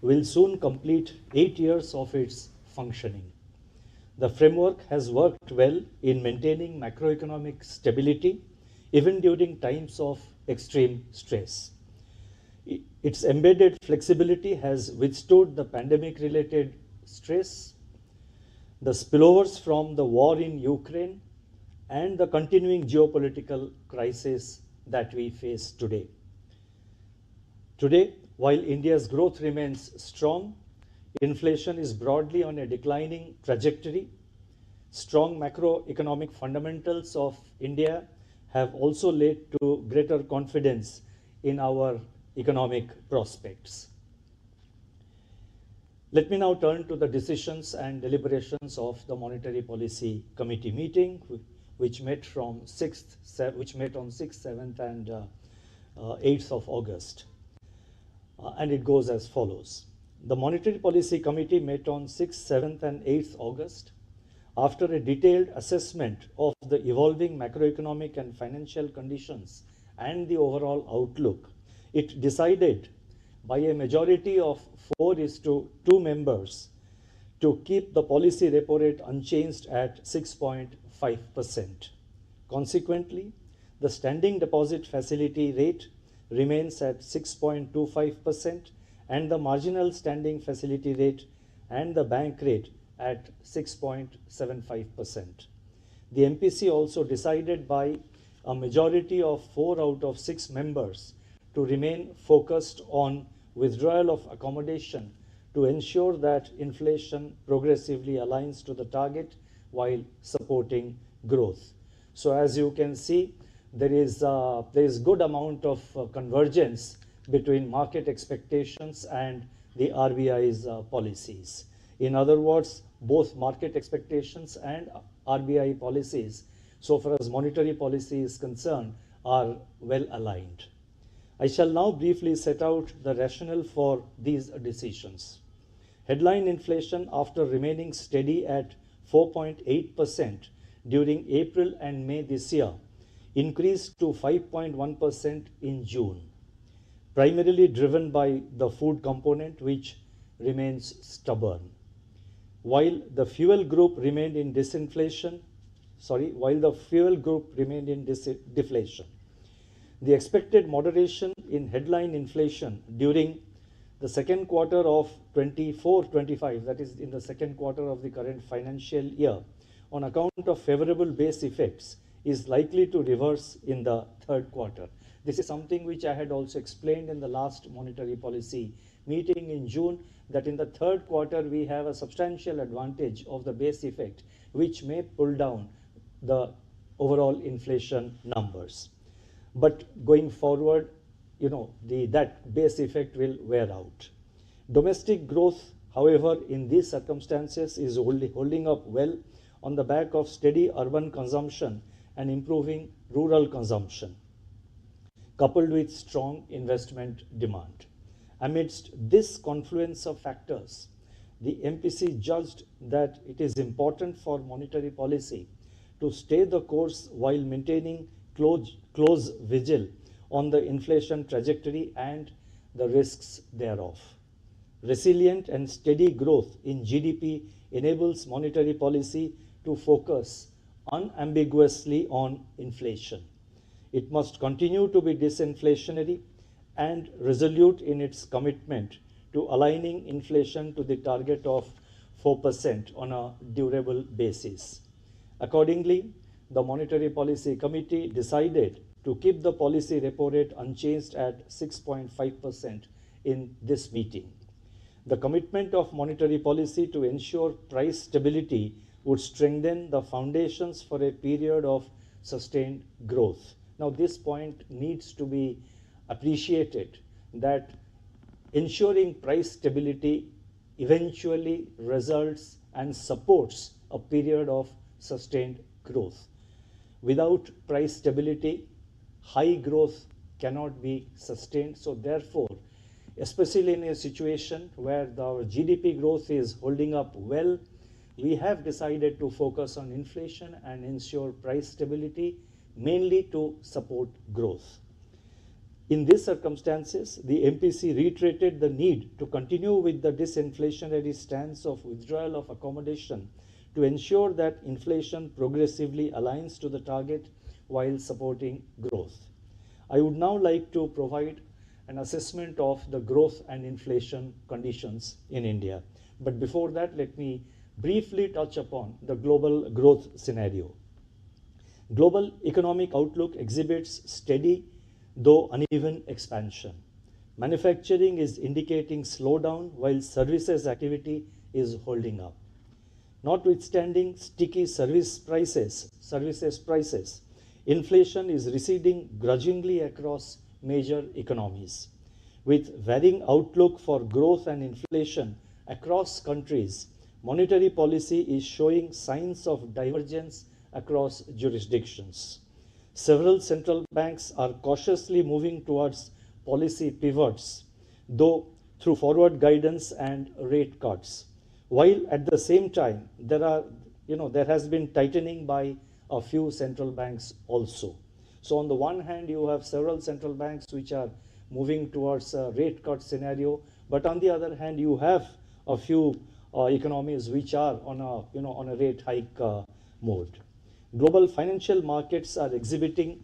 will soon complete 8 years of its functioning. The framework has worked well in maintaining macroeconomic stability even during times of extreme stress. Its embedded flexibility has withstood the pandemic-related stress, the spillovers from the war in Ukraine, and the continuing geopolitical crisis that we face today. Today, while India's growth remains strong, inflation is broadly on a declining trajectory. Strong macroeconomic fundamentals of India have also led to greater confidence in our economic prospects. Let me now turn to the decisions and deliberations of the Monetary Policy Committee meeting, which met on 6th, 7th, and 8th of August. And it goes as follows. The Monetary Policy Committee met on 6th, 7th, and 8th August. After a detailed assessment of the evolving macroeconomic and financial conditions and the overall outlook, it decided by a majority of 4:2 members to keep the policy repo rate unchanged at 6.5%. Consequently, the standing deposit facility rate remains at 6.25% and the marginal standing facility rate and the bank rate at 6.75%. The MPC also decided by a majority of 4 out of 6 members to remain focused on withdrawal of accommodation to ensure that inflation progressively aligns to the target while supporting growth. So as you can see, there is good amount of convergence between market expectations and the RBI's policies. In other words, both market expectations and RBI policies, so far as monetary policy is concerned, are well aligned. I shall now briefly set out the rationale for these decisions. Headline inflation, after remaining steady at 4.8% during April and May this year, increased to 5.1% in June, primarily driven by the food component, which remains stubborn. While the fuel group remained in deflation. The expected moderation in headline inflation during the second quarter of 24-25, that is in the second quarter of the current financial year, on account of favorable base effects, is likely to reverse in the third quarter. This is something which I had also explained in the last monetary policy meeting in June, that in the third quarter we have a substantial advantage of the base effect, which may pull down the overall inflation numbers. But going forward, that base effect will wear out. Domestic growth, however, in these circumstances is holding up well on the back of steady urban consumption and improving rural consumption, coupled with strong investment demand. Amidst this confluence of factors, the MPC judged that it is important for monetary policy to stay the course while maintaining close vigil on the inflation trajectory and the risks thereof. Resilient and steady growth in GDP enables monetary policy to focus unambiguously on inflation. It must continue to be disinflationary and resolute in its commitment to aligning inflation to the target of 4% on a durable basis. Accordingly, the Monetary Policy Committee decided to keep the policy repo rate unchanged at 6.5% in this meeting. The commitment of monetary policy to ensure price stability would strengthen the foundations for a period of sustained growth. Now, this point needs to be appreciated, that ensuring price stability eventually results and supports a period of sustained growth. Without price stability, high growth cannot be sustained. So therefore, especially in a situation where our GDP growth is holding up well, we have decided to focus on inflation and ensure price stability, mainly to support growth. In these circumstances, the MPC reiterated the need to continue with the disinflationary stance of withdrawal of accommodation to ensure that inflation progressively aligns to the target while supporting growth. I would now like to provide an assessment of the growth and inflation conditions in India. But before that, let me briefly touch upon the global growth scenario. Global economic outlook exhibits steady though uneven expansion. Manufacturing is indicating slowdown while services activity is holding up. Notwithstanding sticky services prices, inflation is receding grudgingly across major economies. With varying outlook for growth and inflation across countries, monetary policy is showing signs of divergence across jurisdictions. Several central banks are cautiously moving towards policy pivots, though through forward guidance and rate cuts. While at the same time, there has been tightening by a few central banks also. So on the one hand, you have several central banks which are moving towards a rate cut scenario, but on the other hand, you have a few economies which are on a rate hike mode. Global financial markets are exhibiting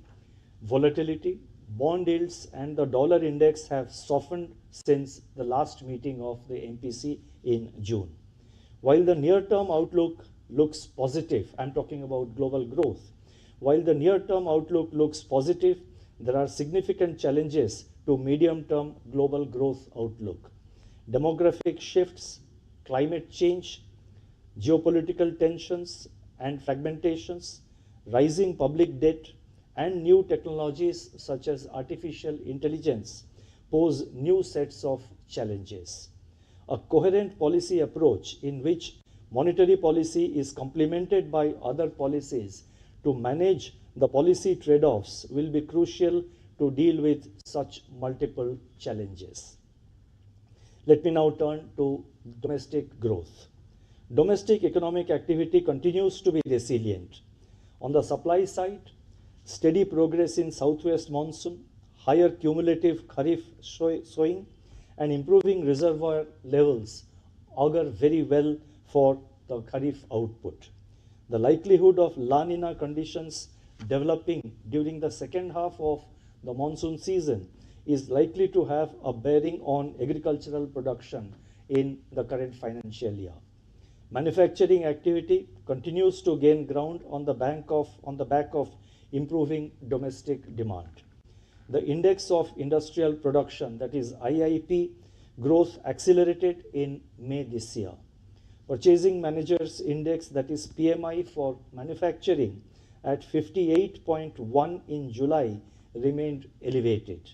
volatility. Bond yields and the dollar index have softened since the last meeting of the MPC in June. While the near-term outlook looks positive, I'm talking about global growth. While the near-term outlook looks positive, there are significant challenges to medium-term global growth outlook. Demographic shifts, climate change, geopolitical tensions and fragmentations, rising public debt, and new technologies such as artificial intelligence pose new sets of challenges. A coherent policy approach in which monetary policy is complemented by other policies to manage the policy trade-offs will be crucial to deal with such multiple challenges. Let me now turn to domestic growth. Domestic economic activity continues to be resilient. On the supply side, steady progress in southwest monsoon, higher cumulative kharif sowing, and improving reservoir levels augur very well for the kharif output. The likelihood of La Nina conditions developing during the second half of the monsoon season is likely to have a bearing on agricultural production in the current financial year. Manufacturing activity continues to gain ground on the back of improving domestic demand. The Index of Industrial Production, that is IIP, growth accelerated in May this year. Purchasing Managers Index, that is PMI for manufacturing, at 58.1 in July remained elevated.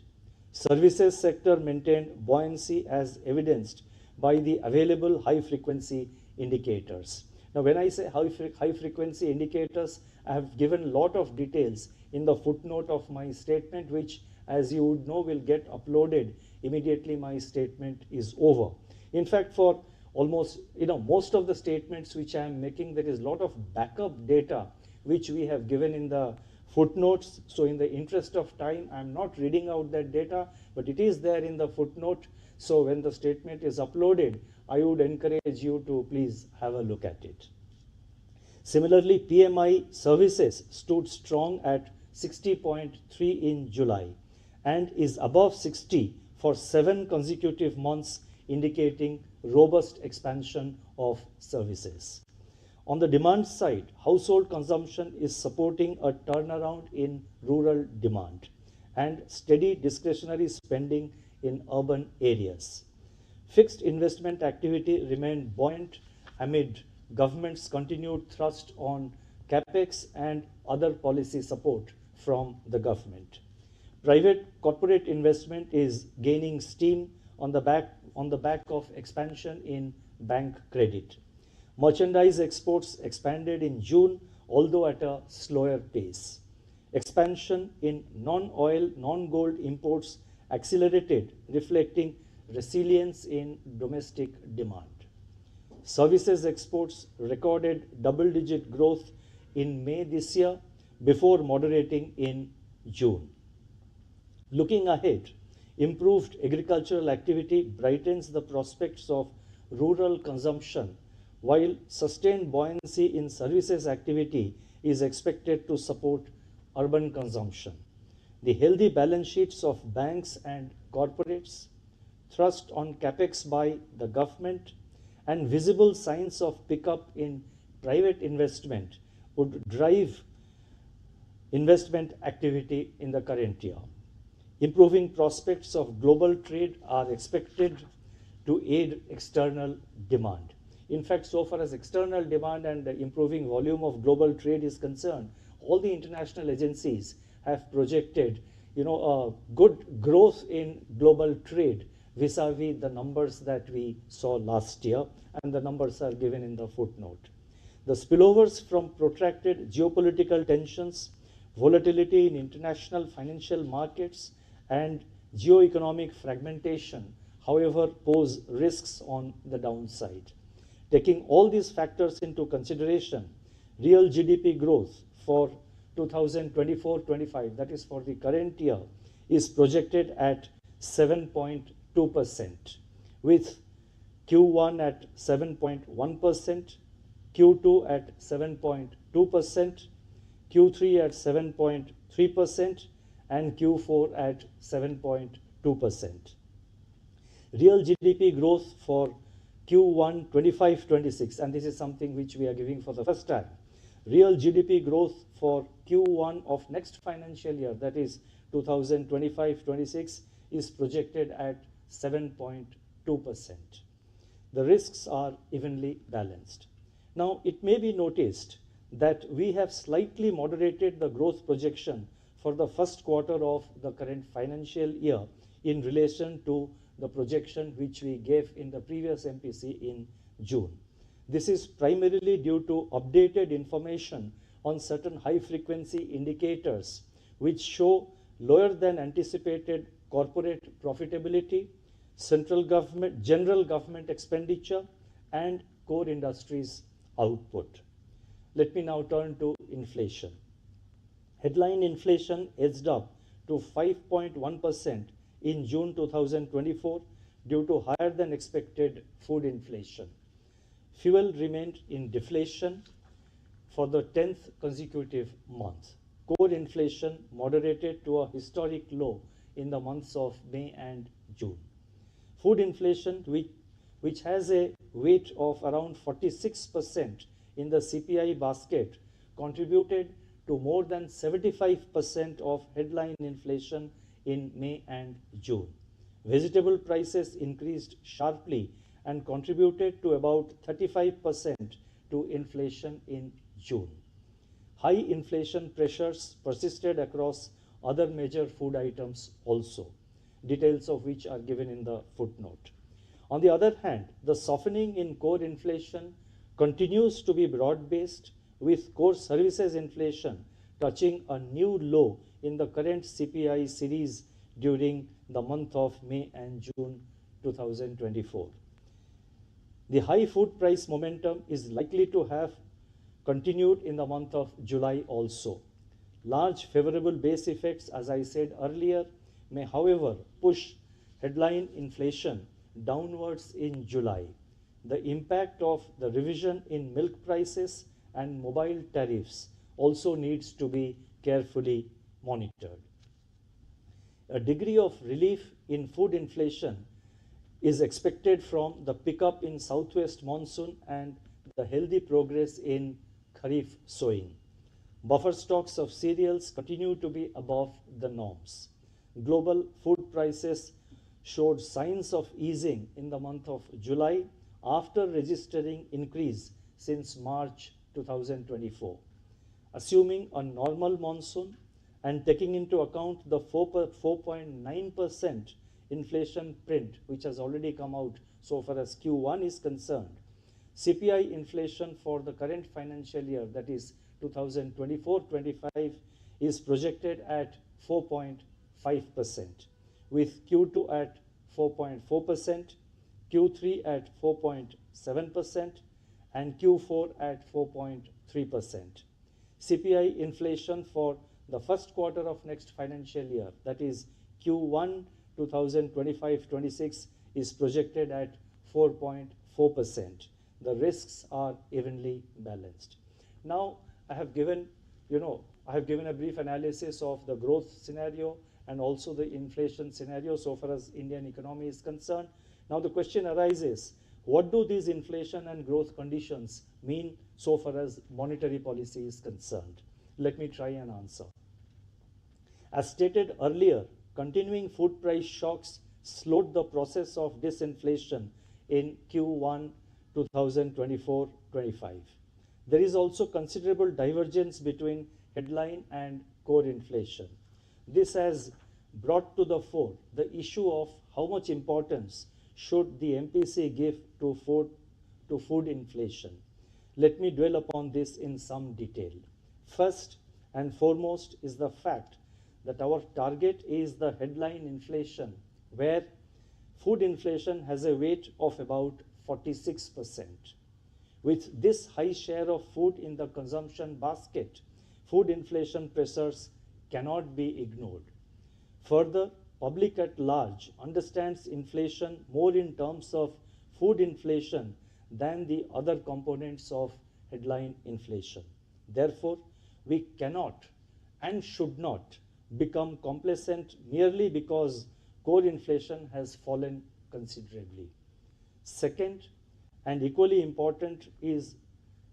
Services sector maintained buoyancy as evidenced by the available high-frequency indicators. Now, when I say high-frequency indicators, I have given a lot of details in the footnote of my statement, which, as you would know, will get uploaded immediately my statement is over. In fact, for almost, most of the statements which I am making, there is a lot of backup data which we have given in the footnotes. So in the interest of time, I'm not reading out that data, but it is there in the footnote. So when the statement is uploaded, I would encourage you to please have a look at it. Similarly, PMI services stood strong at 60.3 in July and is above 60 for 7 consecutive months, indicating robust expansion of services. On the demand side, household consumption is supporting a turnaround in rural demand and steady discretionary spending in urban areas. Fixed investment activity remained buoyant amid government's continued thrust on capex and other policy support from the government. Private corporate investment is gaining steam on the back of expansion in bank credit. Merchandise exports expanded in June, although at a slower pace. Expansion in non-oil, non-gold imports accelerated, reflecting resilience in domestic demand. Services exports recorded double-digit growth in May this year before moderating in June. Looking ahead, improved agricultural activity brightens the prospects of rural consumption, while sustained buoyancy in services activity is expected to support urban consumption. The healthy balance sheets of banks and corporates, thrust on capex by the government, and visible signs of pickup in private investment would drive investment activity in the current year. Improving prospects of global trade are expected to aid external demand. In fact, so far as external demand and the improving volume of global trade is concerned, all the international agencies have projected a good growth in global trade vis-a-vis the numbers that we saw last year, and the numbers are given in the footnote. The spillovers from protracted geopolitical tensions, volatility in international financial markets, and geoeconomic fragmentation, however, pose risks on the downside. Taking all these factors into consideration, real GDP growth for 2024-25, that is for the current year, is projected at 7.2%, with Q1 at 7.1%, Q2 at 7.2%, Q3 at 7.3%, and Q4 at 7.2%. Real GDP growth for Q1 25-26, and this is something which we are giving for the first time. Real GDP growth for Q1 of next financial year, that is 2025-26, is projected at 7.2%. The risks are evenly balanced. Now, it may be noticed that we have slightly moderated the growth projection for the first quarter of the current financial year in relation to the projection which we gave in the previous MPC in June. This is primarily due to updated information on certain high-frequency indicators which show lower than anticipated corporate profitability, central government, general government expenditure, and core industries output. Let me now turn to inflation. Headline inflation edged up to 5.1% in June 2024 due to higher than expected food inflation. Fuel remained in deflation for the 10th consecutive month. Core inflation moderated to a historic low in the months of May and June. Food inflation, which has a weight of around 46% in the CPI basket, contributed to more than 75% of headline inflation in May and June. Vegetable prices increased sharply and contributed to about 35% to inflation in June. High inflation pressures persisted across other major food items also, details of which are given in the footnote. On the other hand, the softening in core inflation continues to be broad-based, with core services inflation touching a new low in the current CPI series during the month of May and June 2024. The high food price momentum is likely to have continued in the month of July also. Large favorable base effects, as I said earlier, may however push headline inflation downwards in July. The impact of the revision in milk prices and mobile tariffs also needs to be carefully monitored. A degree of relief in food inflation is expected from the pickup in southwest monsoon and the healthy progress in Kharif sowing. Buffer stocks of cereals continue to be above the norms. Global food prices showed signs of easing in the month of July after registering increase since March 2024. Assuming a normal monsoon and taking into account the 4.9% inflation print which has already come out so far as Q1 is concerned, CPI inflation for the current financial year, that is 2024-25, is projected at 4.5%, with Q2 at 4.4%, Q3 at 4.7%, and Q4 at 4.3%. CPI inflation for the first quarter of next financial year, that is Q1 2025-26 is projected at 4.4%. The risks are evenly balanced. Now, I have given a brief analysis of the growth scenario and also the inflation scenario so far as Indian economy is concerned. Now the question arises, what do these inflation and growth conditions mean so far as monetary policy is concerned? Let me try and answer. As stated earlier, continuing food price shocks slowed the process of disinflation in Q1 2024-25. There is also considerable divergence between headline and core inflation. This has brought to the fore the issue of how much importance should the MPC give to food inflation. Let me dwell upon this in some detail. First and foremost is the fact that our target is the headline inflation, where food inflation has a weight of about 46%. With this high share of food in the consumption basket, food inflation pressures cannot be ignored. Further, public at large understands inflation more in terms of food inflation than the other components of headline inflation. Therefore, we cannot and should not become complacent merely because core inflation has fallen considerably. Second, and equally important, is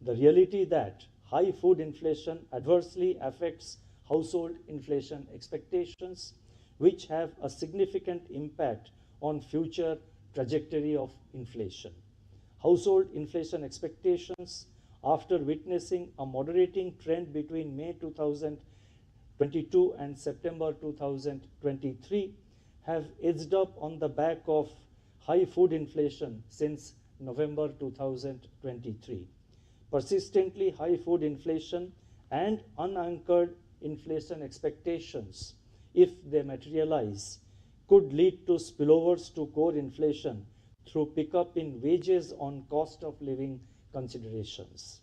the reality that high food inflation adversely affects household inflation expectations, which have a significant impact on future trajectory of inflation. Household inflation expectations, after witnessing a moderating trend between May 2022 and September 2023, have edged up on the back of high food inflation since November 2023. Persistently high food inflation and unanchored inflation expectations, if they materialize, could lead to spillovers to core inflation through pickup in wages on cost of living considerations.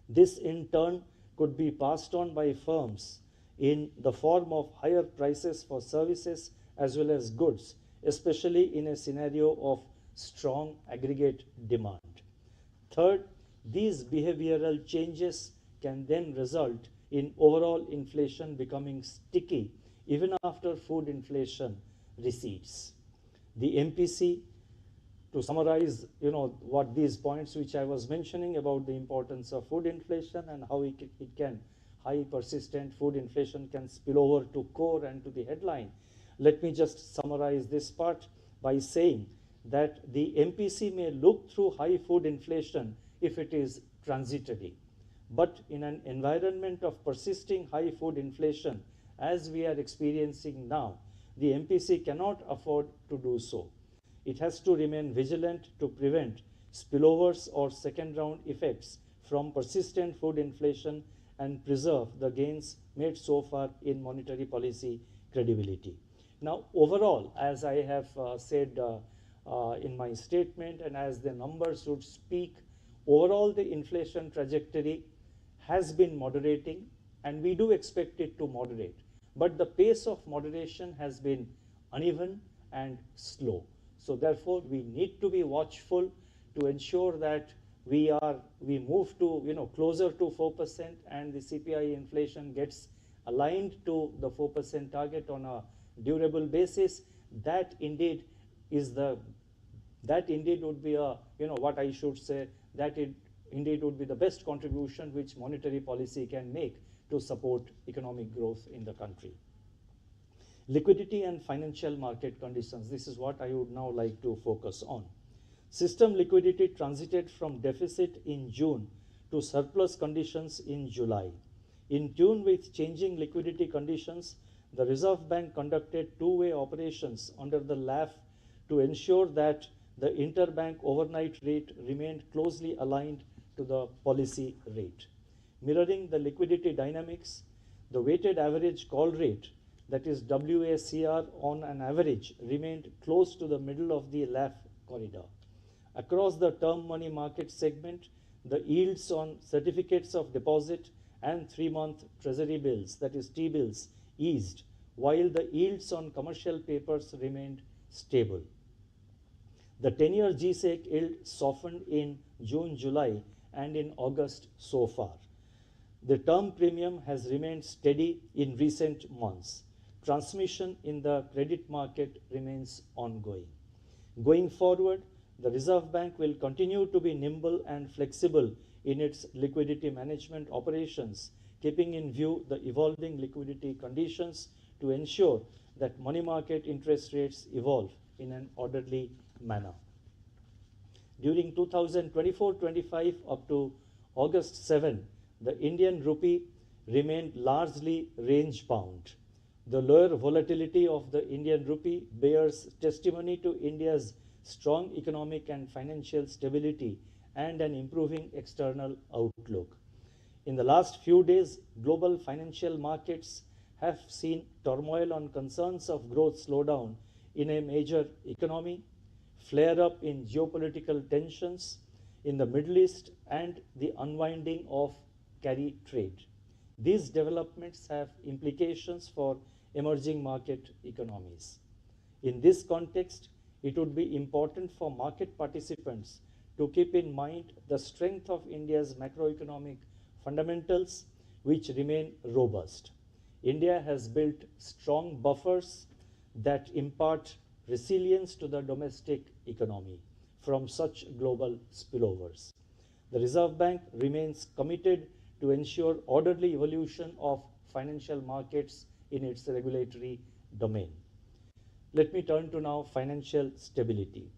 This in turn could be passed on by firms in the form of higher prices for services as well as goods, especially in a scenario of strong aggregate demand. Third, these behavioral changes can then result in overall inflation becoming sticky even after food inflation recedes. The MPC, to summarize, what these points which I was mentioning about the importance of food inflation and how high persistent food inflation can spill over to core and to the headline. Let me just summarize this part by saying that the MPC may look through high food inflation if it is transitory. But in an environment of persisting high food inflation, as we are experiencing now, the MPC cannot afford to do so. It has to remain vigilant to prevent spillovers or second-round effects from persistent food inflation and preserve the gains made so far in monetary policy credibility. Now, overall, as I have said in my statement and as the numbers would speak, overall the inflation trajectory has been moderating and we do expect it to moderate. But the pace of moderation has been uneven and slow. So therefore, we need to be watchful to ensure that we move to closer to 4% and the CPI inflation gets aligned to the 4% target on a durable basis. That indeed would be the best contribution which monetary policy can make to support economic growth in the country. Liquidity and financial market conditions. This is what I would now like to focus on. System liquidity transited from deficit in June to surplus conditions in July. In tune with changing liquidity conditions, the Reserve Bank conducted two-way operations under the LAF to ensure that the interbank overnight rate remained closely aligned to the policy rate. Mirroring the liquidity dynamics, the weighted average call rate, that is WACR, on an average remained close to the middle of the LAF corridor. Across the term money market segment, the yields on certificates of deposit and 3-month treasury bills, that is T-bills, eased, while the yields on commercial papers remained stable. The 10-year G-Sec yield softened in June, July, and in August so far. The term premium has remained steady in recent months. Transmission in the credit market remains ongoing. Going forward, the Reserve Bank will continue to be nimble and flexible in its liquidity management operations, keeping in view the evolving liquidity conditions to ensure that money market interest rates evolve in an orderly manner. During 2024-25 up to August 7, the Indian rupee remained largely range-bound. The lower volatility of the Indian rupee bears testimony to India's strong economic and financial stability and an improving external outlook. In the last few days, global financial markets have seen turmoil on concerns of growth slowdown in a major economy, flare up in geopolitical tensions in the Middle East, and the unwinding of carry trade. These developments have implications for emerging market economies. In this context, it would be important for market participants to keep in mind the strength of India's macroeconomic fundamentals, which remain robust. India has built strong buffers that impart resilience to the domestic economy from such global spillovers. The Reserve Bank remains committed to ensure orderly evolution of financial markets in its regulatory domain. Let me turn to now financial stability.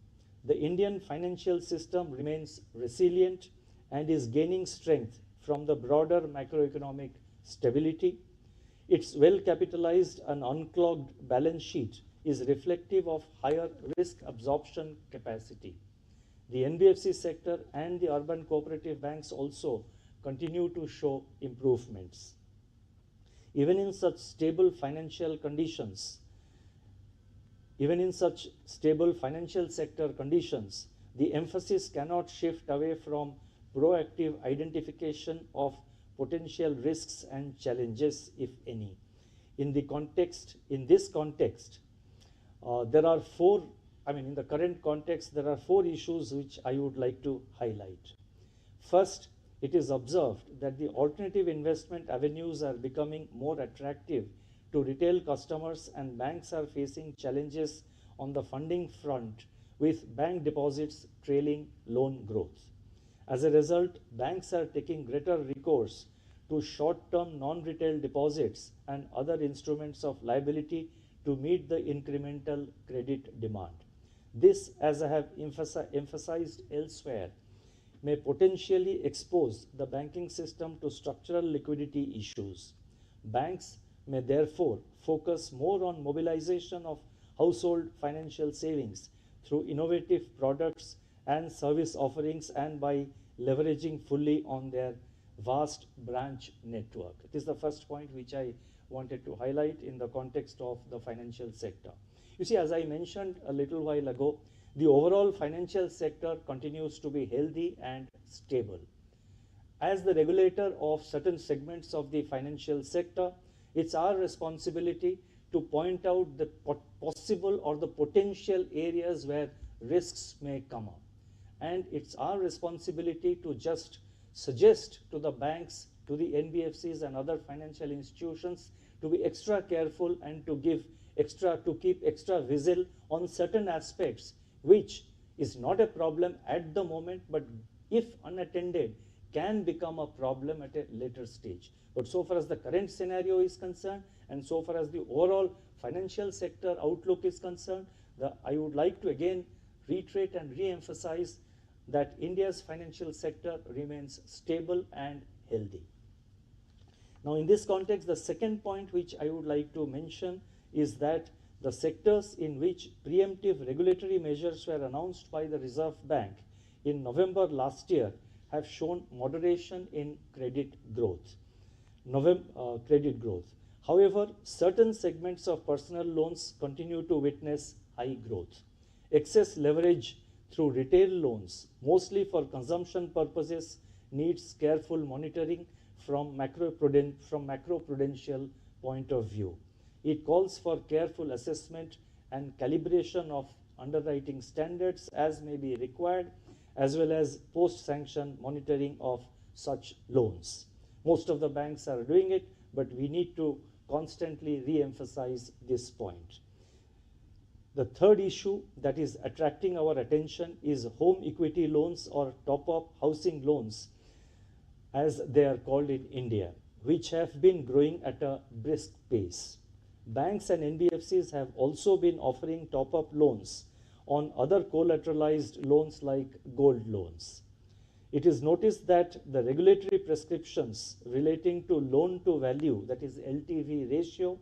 The Indian financial system remains resilient and is gaining strength from the broader macroeconomic stability. Its well-capitalized and unclogged balance sheet is reflective of higher risk absorption capacity. The NBFC sector and the urban cooperative banks also continue to show improvements. Even in such stable financial sector conditions, the emphasis cannot shift away from proactive identification of potential risks and challenges, if any. In the current context, there are four issues which I would like to highlight. First, it is observed that the alternative investment avenues are becoming more attractive to retail customers, and banks are facing challenges on the funding front with bank deposits trailing loan growth. As a result, banks are taking greater recourse to short-term non-retail deposits and other instruments of liability to meet the incremental credit demand. This, as I have emphasized elsewhere, may potentially expose the banking system to structural liquidity issues. Banks may therefore focus more on mobilization of household financial savings through innovative products and service offerings and by leveraging fully on their vast branch network. It is the first point which I wanted to highlight in the context of the financial sector. You see, as I mentioned a little while ago, the overall financial sector continues to be healthy and stable. As the regulator of certain segments of the financial sector, it's our responsibility to point out the possible or the potential areas where risks may come up. And it's our responsibility to just suggest to the banks, to the NBFCs and other financial institutions to be extra careful and to keep extra vigil on certain aspects, which is not a problem at the moment, but if unattended, can become a problem at a later stage. But so far as the current scenario is concerned, and so far as the overall financial sector outlook is concerned, I would like to again reiterate and re-emphasize that India's financial sector remains stable and healthy. Now, in this context, the second point which I would like to mention is that the sectors in which preemptive regulatory measures were announced by the Reserve Bank in November last year have shown moderation in credit growth. However, certain segments of personal loans continue to witness high growth. Excess leverage through retail loans, mostly for consumption purposes, needs careful monitoring from macroprudential point of view. It calls for careful assessment and calibration of underwriting standards as may be required, as well as post-sanction monitoring of such loans. Most of the banks are doing it, but we need to constantly re-emphasize this point. The third issue that is attracting our attention is home equity loans or top-up housing loans, as they are called in India, which have been growing at a brisk pace. Banks and NBFCs have also been offering top-up loans on other collateralized loans like gold loans. It is noticed that the regulatory prescriptions relating to loan to value, that is LTV ratio,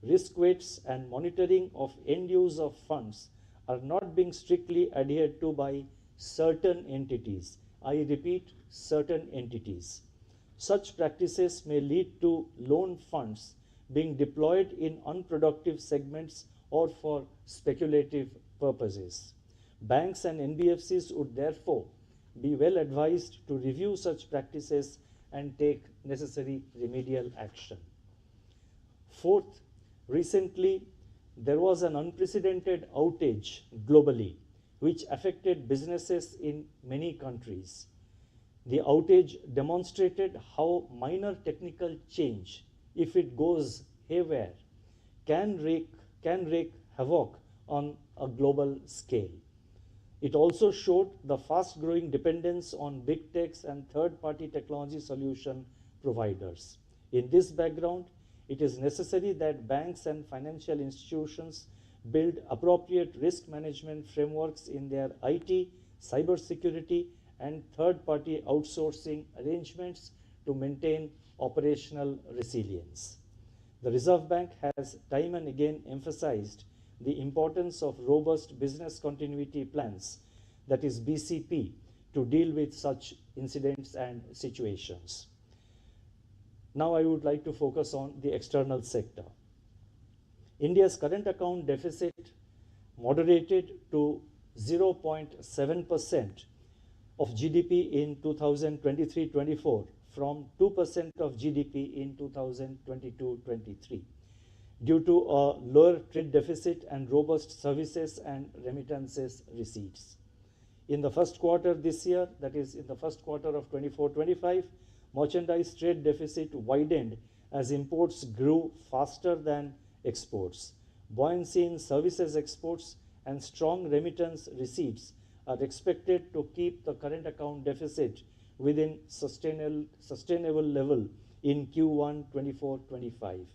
risk weights and monitoring of end use of funds are not being strictly adhered to by certain entities. I repeat, certain entities. Such practices may lead to loan funds being deployed in unproductive segments or for speculative purposes. Banks and NBFCs would therefore be well advised to review such practices and take necessary remedial action. Fourth, recently there was an unprecedented outage globally which affected businesses in many countries. The outage demonstrated how minor technical change, if it goes haywire, can wreak havoc on a global scale. It also showed the fast-growing dependence on big techs and third-party technology solution providers. In this background, it is necessary that banks and financial institutions build appropriate risk management frameworks in their IT, cybersecurity, and third-party outsourcing arrangements to maintain operational resilience. The Reserve Bank has time and again emphasized the importance of robust business continuity plans, that is BCP, to deal with such incidents and situations. Now I would like to focus on the external sector. India's current account deficit moderated to 0.7% of GDP in 2023-24 from 2% of GDP in 2022-23 due to a lower trade deficit and robust services and remittances receipts. In the first quarter this year, that is in the first quarter of 24-25, merchandise trade deficit widened as imports grew faster than exports. Buoyancy in services exports and strong remittance receipts are expected to keep the current account deficit within sustainable level in Q1 24-25.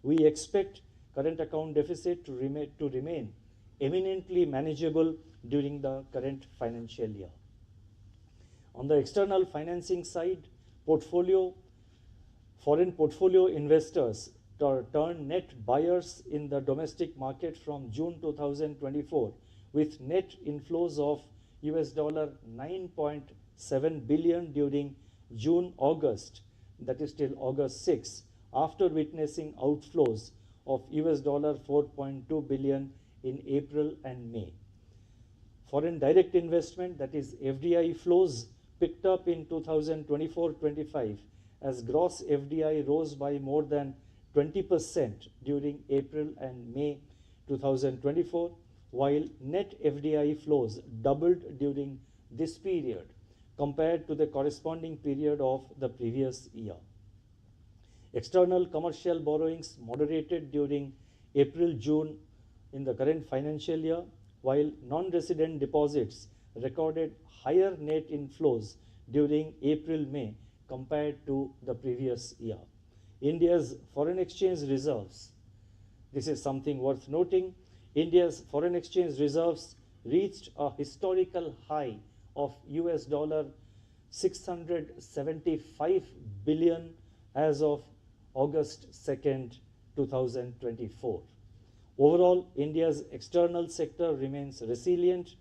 We expect current account deficit to remain eminently manageable during the current financial year. On the external financing side, foreign portfolio investors turned net buyers in the domestic market from June 2024 with net inflows of $9.7 billion during June-August, that is till August 6, after witnessing outflows of $4.2 billion in April and May. Foreign direct investment, that is FDI flows, picked up in 2024-25 as gross FDI rose by more than 20% during April and May 2024, while net FDI flows doubled during this period compared to the corresponding period of the previous year. External commercial borrowings moderated during April-June in the current financial year, while non-resident deposits recorded higher net inflows during April-May compared to the previous year. India's foreign exchange reserves, this is something worth noting, India's foreign exchange reserves reached a historical high of $675 billion as of August 2nd, 2024. Overall, India's external sector remains resilient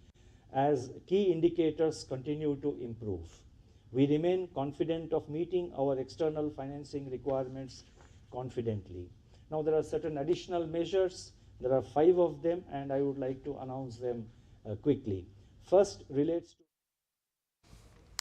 as key indicators continue to improve. We remain confident of meeting our external financing requirements confidently. Now, there are certain additional measures. There are 5 of them, and I would like to announce them quickly. First relates to